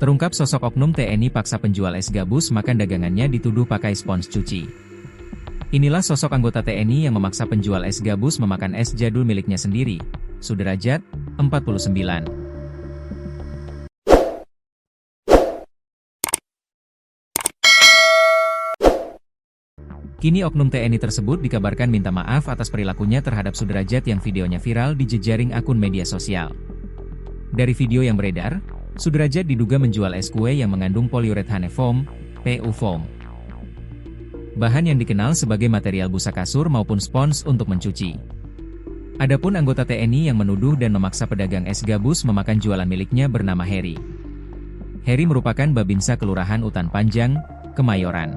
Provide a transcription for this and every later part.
Terungkap sosok oknum TNI paksa penjual es gabus makan dagangannya dituduh pakai spons cuci. Inilah sosok anggota TNI yang memaksa penjual es gabus memakan es jadul miliknya sendiri. Sudrajat, 49. Kini oknum TNI tersebut dikabarkan minta maaf atas perilakunya terhadap Sudrajat yang videonya viral di jejaring akun media sosial. Dari video yang beredar, Sudrajat diduga menjual es kue yang mengandung polyurethane foam, PU foam. Bahan yang dikenal sebagai material busa kasur maupun spons untuk mencuci. Adapun anggota TNI yang menuduh dan memaksa pedagang es gabus memakan jualan miliknya bernama Heri. Heri merupakan Babinsa Kelurahan Utan Panjang, Kemayoran.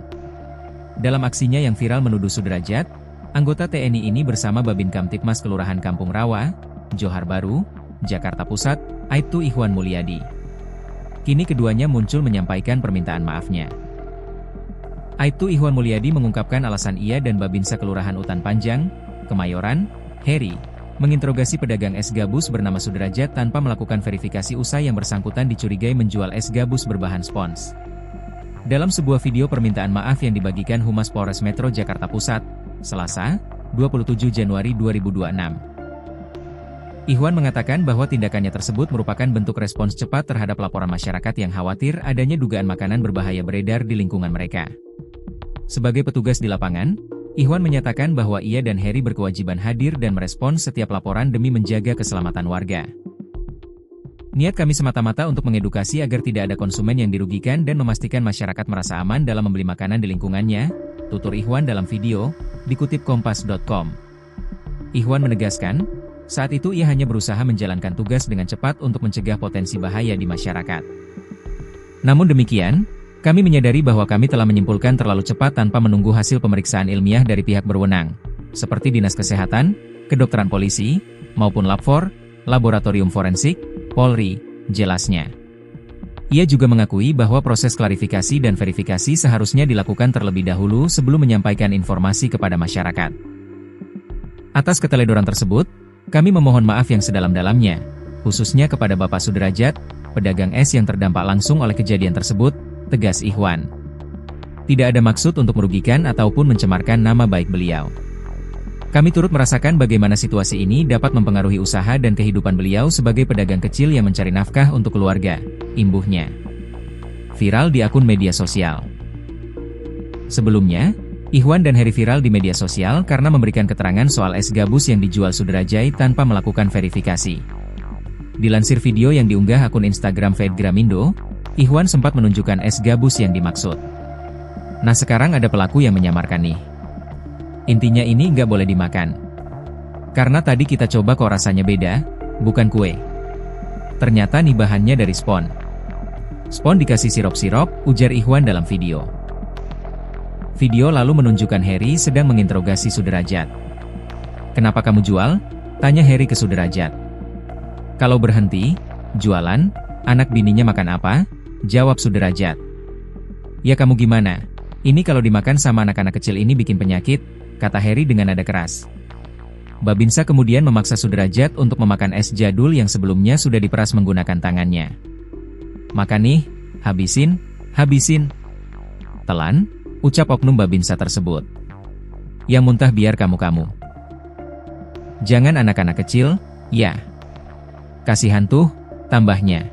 Dalam aksinya yang viral menuduh Sudrajat, anggota TNI ini bersama Babin Kamtipmas Kelurahan Kampung Rawa, Johar Baru, Jakarta Pusat, Aibtu Ikhwan Mulyadi. Kini keduanya muncul menyampaikan permintaan maafnya. Aibtu Ikhwan Mulyadi mengungkapkan alasan ia dan Babinsa Kelurahan Utan Panjang, Kemayoran, Heri, menginterogasi pedagang es gabus bernama Sudrajat tanpa melakukan verifikasi usai yang bersangkutan dicurigai menjual es gabus berbahan spons. Dalam sebuah video permintaan maaf yang dibagikan Humas Polres Metro Jakarta Pusat, Selasa, 27 Januari 2026. Ikhwan mengatakan bahwa tindakannya tersebut merupakan bentuk respons cepat terhadap laporan masyarakat yang khawatir adanya dugaan makanan berbahaya beredar di lingkungan mereka. Sebagai petugas di lapangan, Ikhwan menyatakan bahwa ia dan Heri berkewajiban hadir dan merespons setiap laporan demi menjaga keselamatan warga. Niat kami semata-mata untuk mengedukasi agar tidak ada konsumen yang dirugikan dan memastikan masyarakat merasa aman dalam membeli makanan di lingkungannya, tutur Ikhwan dalam video, dikutip kompas.com. Ikhwan menegaskan, saat itu ia hanya berusaha menjalankan tugas dengan cepat untuk mencegah potensi bahaya di masyarakat. Namun demikian, kami menyadari bahwa kami telah menyimpulkan terlalu cepat tanpa menunggu hasil pemeriksaan ilmiah dari pihak berwenang, seperti Dinas Kesehatan, Kedokteran Polisi, maupun Lab4, Laboratorium Forensik, Polri, jelasnya. Ia juga mengakui bahwa proses klarifikasi dan verifikasi seharusnya dilakukan terlebih dahulu sebelum menyampaikan informasi kepada masyarakat. Atas keteledoran tersebut, kami memohon maaf yang sedalam-dalamnya, khususnya kepada Bapak Sudrajat, pedagang es yang terdampak langsung oleh kejadian tersebut, tegas Ikhwan. Tidak ada maksud untuk merugikan ataupun mencemarkan nama baik beliau. Kami turut merasakan bagaimana situasi ini dapat mempengaruhi usaha dan kehidupan beliau sebagai pedagang kecil yang mencari nafkah untuk keluarga, imbuhnya. Viral di akun media sosial. Sebelumnya, Ikhwan dan Heri viral di media sosial karena memberikan keterangan soal es gabus yang dijual Sudrajat tanpa melakukan verifikasi. Dilansir video yang diunggah akun Instagram Fedgramindo, Ikhwan sempat menunjukkan es gabus yang dimaksud. Nah sekarang ada pelaku yang menyamarkan nih. Intinya ini nggak boleh dimakan. Karena tadi kita coba kok rasanya beda, bukan kue. Ternyata nih bahannya dari spon. Spon dikasih sirop-sirop, ujar Ikhwan dalam video. Video lalu menunjukkan Heri sedang menginterogasi Sudrajat. Kenapa kamu jual? Tanya Heri ke Sudrajat. Kalau berhenti, jualan, anak bininya makan apa? Jawab Sudrajat. Ya kamu gimana? Ini kalau dimakan sama anak-anak kecil ini bikin penyakit, kata Heri dengan nada keras. Babinsa kemudian memaksa Sudrajat untuk memakan es jadul yang sebelumnya sudah diperas menggunakan tangannya. Makan nih, habisin, habisin. Telan, ucap oknum Babinsa tersebut. Yang muntah biar kamu-kamu. Jangan anak-anak kecil, ya. Kasihan tuh, tambahnya.